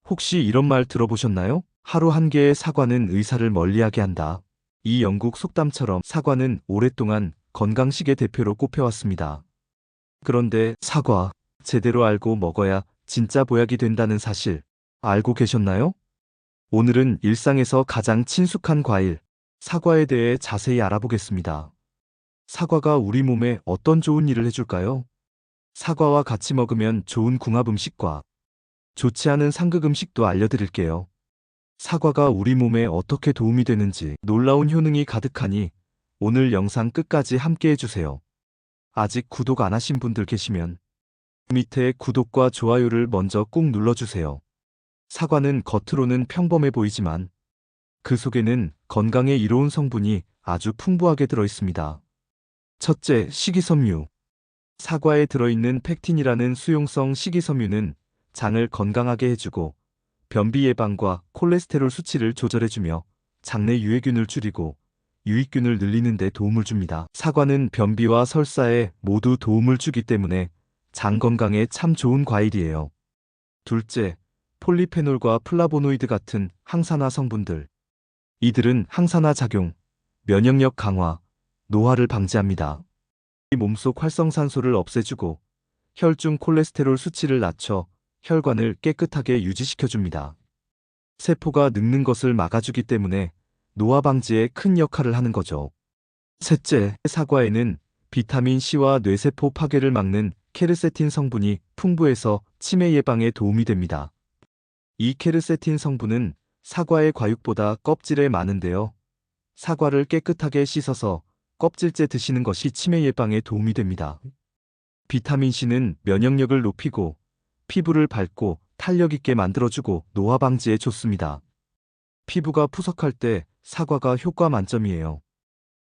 혹시 이런 말 들어보셨나요? 하루 한 개의 사과는 의사를 멀리하게 한다. 이 영국 속담처럼 사과는 오랫동안 건강식의 대표로 꼽혀왔습니다. 그런데 사과, 제대로 알고 먹어야 진짜 보약이 된다는 사실 알고 계셨나요? 오늘은 일상에서 가장 친숙한 과일, 사과에 대해 자세히 알아보겠습니다. 사과가 우리 몸에 어떤 좋은 일을 해줄까요? 사과와 같이 먹으면 좋은 궁합 음식과 좋지 않은 상극 음식도 알려드릴게요. 사과가 우리 몸에 어떻게 도움이 되는지 놀라운 효능이 가득하니 오늘 영상 끝까지 함께 해주세요. 아직 구독 안 하신 분들 계시면 밑에 구독과 좋아요를 먼저 꾹 눌러주세요. 사과는 겉으로는 평범해 보이지만 그 속에는 건강에 이로운 성분이 아주 풍부하게 들어있습니다. 첫째, 식이섬유. 사과에 들어있는 펙틴이라는 수용성 식이섬유는 장을 건강하게 해주고 변비 예방과 콜레스테롤 수치를 조절해주며 장내 유해균을 줄이고 유익균을 늘리는 데 도움을 줍니다. 사과는 변비와 설사에 모두 도움을 주기 때문에 장 건강에 참 좋은 과일이에요. 둘째, 폴리페놀과 플라보노이드 같은 항산화 성분들. 이들은 항산화 작용, 면역력 강화, 노화를 방지합니다. 이 몸속 활성산소를 없애주고 혈중 콜레스테롤 수치를 낮춰 혈관을 깨끗하게 유지시켜줍니다. 세포가 늙는 것을 막아주기 때문에 노화 방지에 큰 역할을 하는 거죠. 셋째, 사과에는 비타민 C와 뇌세포 파괴를 막는 케르세틴 성분이 풍부해서 치매 예방에 도움이 됩니다. 이 케르세틴 성분은 사과의 과육보다 껍질에 많은데요. 사과를 깨끗하게 씻어서 껍질째 드시는 것이 치매 예방에 도움이 됩니다. 비타민 C는 면역력을 높이고 피부를 밝고 탄력 있게 만들어주고 노화 방지에 좋습니다. 피부가 푸석할 때 사과가 효과 만점이에요.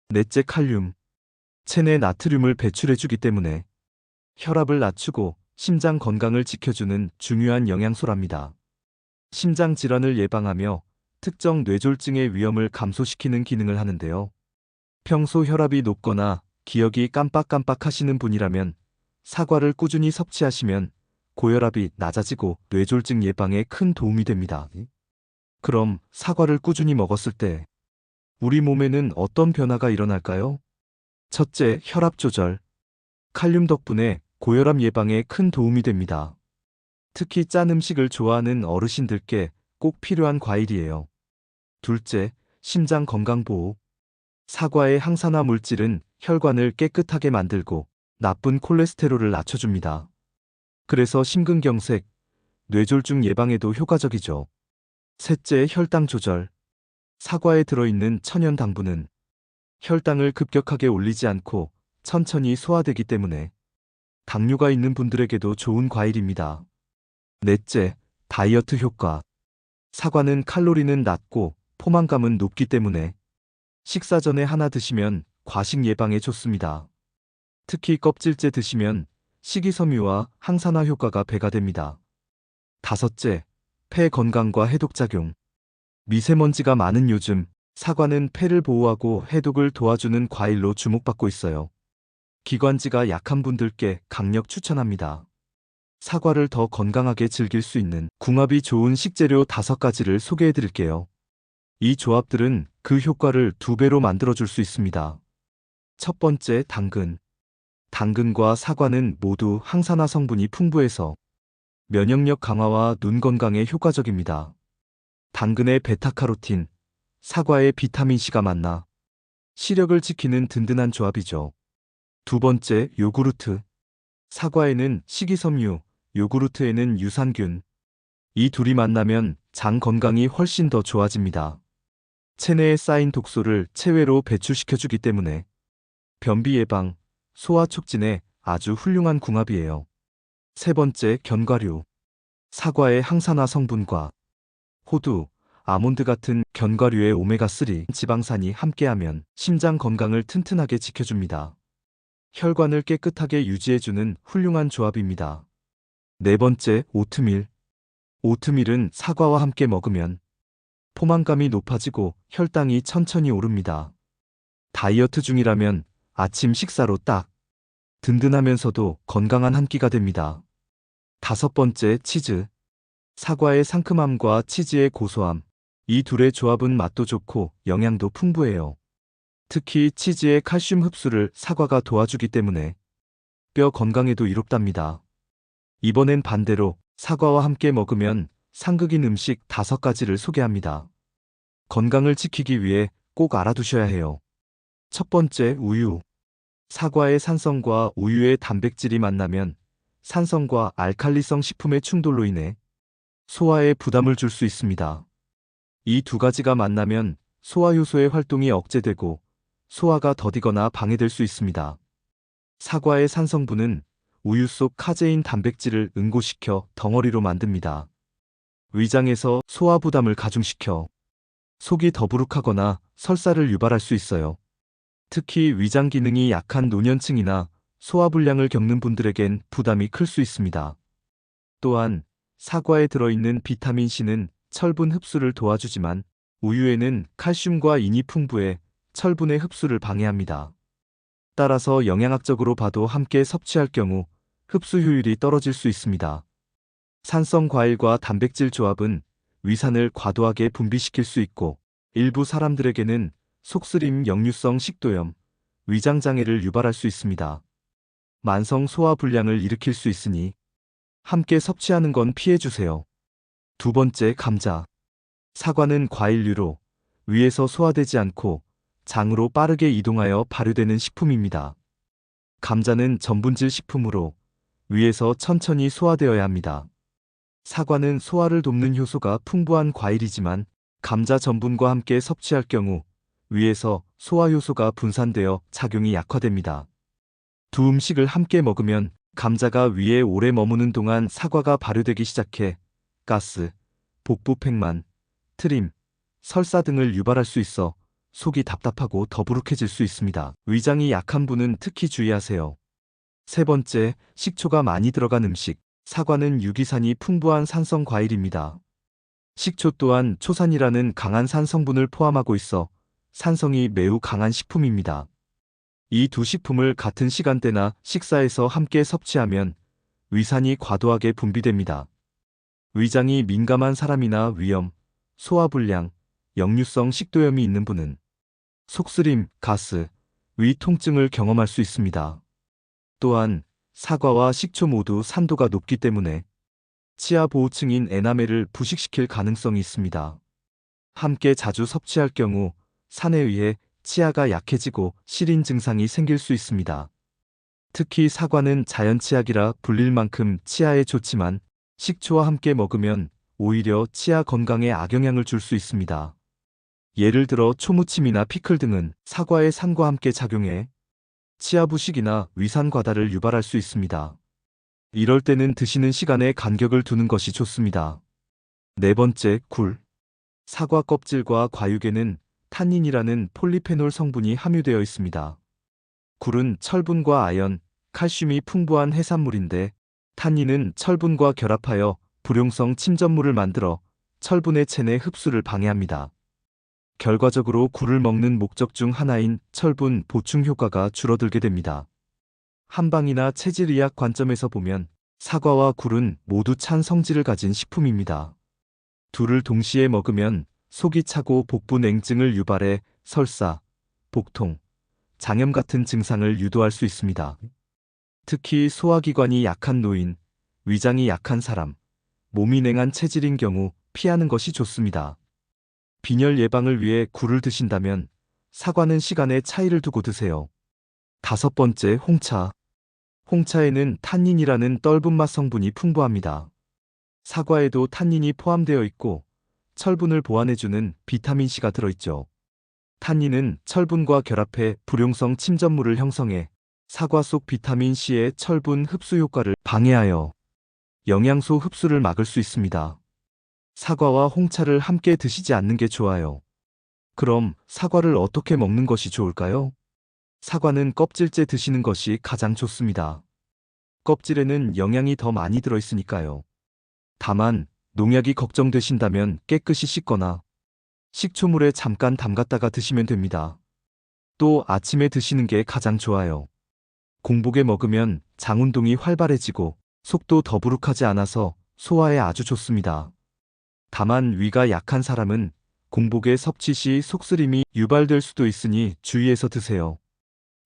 넷째, 칼륨. 체내 나트륨을 배출해주기 때문에 혈압을 낮추고 심장 건강을 지켜주는 중요한 영양소랍니다. 심장 질환을 예방하며 특정 뇌졸중의 위험을 감소시키는 기능을 하는데요. 평소 혈압이 높거나 기억이 깜빡깜빡 하시는 분이라면 사과를 꾸준히 섭취하시면 고혈압이 낮아지고 뇌졸중 예방에 큰 도움이 됩니다. 그럼 사과를 꾸준히 먹었을 때 우리 몸에는 어떤 변화가 일어날까요? 첫째, 혈압 조절. 칼륨 덕분에 고혈압 예방에 큰 도움이 됩니다. 특히 짠 음식을 좋아하는 어르신들께 꼭 필요한 과일이에요. 둘째, 심장 건강 보호. 사과의 항산화 물질은 혈관을 깨끗하게 만들고 나쁜 콜레스테롤을 낮춰줍니다. 그래서 심근경색, 뇌졸중 예방에도 효과적이죠. 셋째, 혈당 조절. 사과에 들어있는 천연 당분은 혈당을 급격하게 올리지 않고 천천히 소화되기 때문에 당뇨가 있는 분들에게도 좋은 과일입니다. 넷째, 다이어트 효과. 사과는 칼로리는 낮고 포만감은 높기 때문에 식사 전에 하나 드시면 과식 예방에 좋습니다. 특히 껍질째 드시면 식이섬유와 항산화 효과가 배가 됩니다. 다섯째, 폐 건강과 해독작용. 미세먼지가 많은 요즘 사과는 폐를 보호하고 해독을 도와주는 과일로 주목받고 있어요. 기관지가 약한 분들께 강력 추천합니다. 사과를 더 건강하게 즐길 수 있는 궁합이 좋은 식재료 5가지를 소개해 드릴게요. 이 조합들은 그 효과를 2배로 만들어줄 수 있습니다. 첫 번째, 당근. 당근과 사과는 모두 항산화 성분이 풍부해서 면역력 강화와 눈 건강에 효과적입니다. 당근의 베타카로틴, 사과의 비타민C가 만나 시력을 지키는 든든한 조합이죠. 두 번째, 요구르트. 사과에는 식이섬유, 요구르트에는 유산균. 이 둘이 만나면 장 건강이 훨씬 더 좋아집니다. 체내에 쌓인 독소를 체외로 배출시켜주기 때문에 변비 예방, 소화 촉진에 아주 훌륭한 궁합이에요. 세 번째, 견과류. 사과의 항산화 성분과 호두, 아몬드 같은 견과류의 오메가3 지방산이 함께하면 심장 건강을 튼튼하게 지켜줍니다. 혈관을 깨끗하게 유지해주는 훌륭한 조합입니다. 네 번째, 오트밀. 오트밀은 사과와 함께 먹으면 포만감이 높아지고 혈당이 천천히 오릅니다. 다이어트 중이라면 아침 식사로 딱 든든하면서도 건강한 한 끼가 됩니다. 다섯 번째, 치즈. 사과의 상큼함과 치즈의 고소함. 이 둘의 조합은 맛도 좋고 영양도 풍부해요. 특히 치즈의 칼슘 흡수를 사과가 도와주기 때문에 뼈 건강에도 이롭답니다. 이번엔 반대로 사과와 함께 먹으면 상극인 음식 5가지를 소개합니다. 건강을 지키기 위해 꼭 알아두셔야 해요. 첫 번째, 우유. 사과의 산성과 우유의 단백질이 만나면 산성과 알칼리성 식품의 충돌로 인해 소화에 부담을 줄 수 있습니다. 이 두 가지가 만나면 소화효소의 활동이 억제되고 소화가 더디거나 방해될 수 있습니다. 사과의 산성분은 우유 속 카제인 단백질을 응고시켜 덩어리로 만듭니다. 위장에서 소화 부담을 가중시켜 속이 더부룩하거나 설사를 유발할 수 있어요. 특히 위장 기능이 약한 노년층이나 소화불량을 겪는 분들에겐 부담이 클 수 있습니다. 또한 사과에 들어있는 비타민 C는 철분 흡수를 도와주지만 우유에는 칼슘과 인이 풍부해 철분의 흡수를 방해합니다. 따라서 영양학적으로 봐도 함께 섭취할 경우 흡수 효율이 떨어질 수 있습니다. 산성 과일과 단백질 조합은 위산을 과도하게 분비시킬 수 있고 일부 사람들에게는 속쓰림 역류성 식도염, 위장장애를 유발할 수 있습니다. 만성 소화불량을 일으킬 수 있으니 함께 섭취하는 건 피해주세요. 두 번째, 감자. 사과는 과일류로 위에서 소화되지 않고 장으로 빠르게 이동하여 발효되는 식품입니다. 감자는 전분질 식품으로 위에서 천천히 소화되어야 합니다. 사과는 소화를 돕는 효소가 풍부한 과일이지만 감자 전분과 함께 섭취할 경우 위에서 소화효소가 분산되어 작용이 약화됩니다. 두 음식을 함께 먹으면 감자가 위에 오래 머무는 동안 사과가 발효되기 시작해 가스, 복부 팽만, 트림, 설사 등을 유발할 수 있어 속이 답답하고 더부룩해질 수 있습니다. 위장이 약한 분은 특히 주의하세요. 세 번째, 식초가 많이 들어간 음식. 사과는 유기산이 풍부한 산성 과일입니다. 식초 또한 초산이라는 강한 산성분을 포함하고 있어 산성이 매우 강한 식품입니다. 이 두 식품을 같은 시간대나 식사에서 함께 섭취하면 위산이 과도하게 분비됩니다. 위장이 민감한 사람이나 위염, 소화불량, 역류성 식도염이 있는 분은 속쓰림, 가스, 위 통증을 경험할 수 있습니다. 또한 사과와 식초 모두 산도가 높기 때문에 치아 보호층인 에나멜을 부식시킬 가능성이 있습니다. 함께 자주 섭취할 경우 산에 의해 치아가 약해지고 시린 증상이 생길 수 있습니다. 특히 사과는 자연치약이라 불릴 만큼 치아에 좋지만 식초와 함께 먹으면 오히려 치아 건강에 악영향을 줄 수 있습니다. 예를 들어 초무침이나 피클 등은 사과의 산과 함께 작용해 치아 부식이나 위산 과다를 유발할 수 있습니다. 이럴 때는 드시는 시간에 간격을 두는 것이 좋습니다. 네 번째, 굴. 사과 껍질과 과육에는 탄닌이라는 폴리페놀 성분이 함유되어 있습니다. 굴은 철분과 아연, 칼슘이 풍부한 해산물인데 탄닌은 철분과 결합하여 불용성 침전물을 만들어 철분의 체내 흡수를 방해합니다. 결과적으로 굴을 먹는 목적 중 하나인 철분 보충 효과가 줄어들게 됩니다. 한방이나 체질의학 관점에서 보면 사과와 굴은 모두 찬 성질을 가진 식품입니다. 둘을 동시에 먹으면 속이 차고 복부 냉증을 유발해 설사, 복통, 장염 같은 증상을 유도할 수 있습니다. 특히 소화기관이 약한 노인, 위장이 약한 사람, 몸이 냉한 체질인 경우 피하는 것이 좋습니다. 빈혈 예방을 위해 굴을 드신다면 사과는 시간에 차이를 두고 드세요. 다섯 번째, 홍차. 홍차에는 탄닌이라는 떫은 맛 성분이 풍부합니다. 사과에도 탄닌이 포함되어 있고 철분을 보완해주는 비타민C가 들어있죠. 탄닌은 철분과 결합해 불용성 침전물을 형성해 사과 속 비타민C의 철분 흡수 효과를 방해하여 영양소 흡수를 막을 수 있습니다. 사과와 홍차를 함께 드시지 않는 게 좋아요. 그럼 사과를 어떻게 먹는 것이 좋을까요? 사과는 껍질째 드시는 것이 가장 좋습니다. 껍질에는 영양이 더 많이 들어있으니까요. 다만 농약이 걱정되신다면 깨끗이 씻거나 식초물에 잠깐 담갔다가 드시면 됩니다. 또 아침에 드시는 게 가장 좋아요. 공복에 먹으면 장 운동이 활발해지고 속도 더부룩하지 않아서 소화에 아주 좋습니다. 다만 위가 약한 사람은 공복에 섭취 시 속쓰림이 유발될 수도 있으니 주의해서 드세요.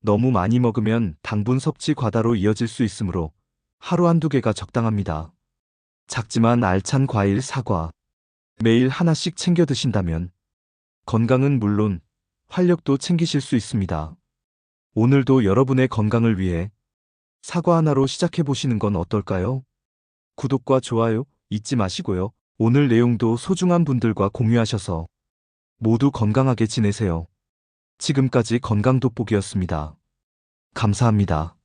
너무 많이 먹으면 당분 섭취 과다로 이어질 수 있으므로 하루 한두 개가 적당합니다. 작지만 알찬 과일 사과 매일 하나씩 챙겨 드신다면 건강은 물론 활력도 챙기실 수 있습니다. 오늘도 여러분의 건강을 위해 사과 하나로 시작해 보시는 건 어떨까요? 구독과 좋아요 잊지 마시고요. 오늘 내용도 소중한 분들과 공유하셔서 모두 건강하게 지내세요. 지금까지 건강돋보기였습니다. 감사합니다.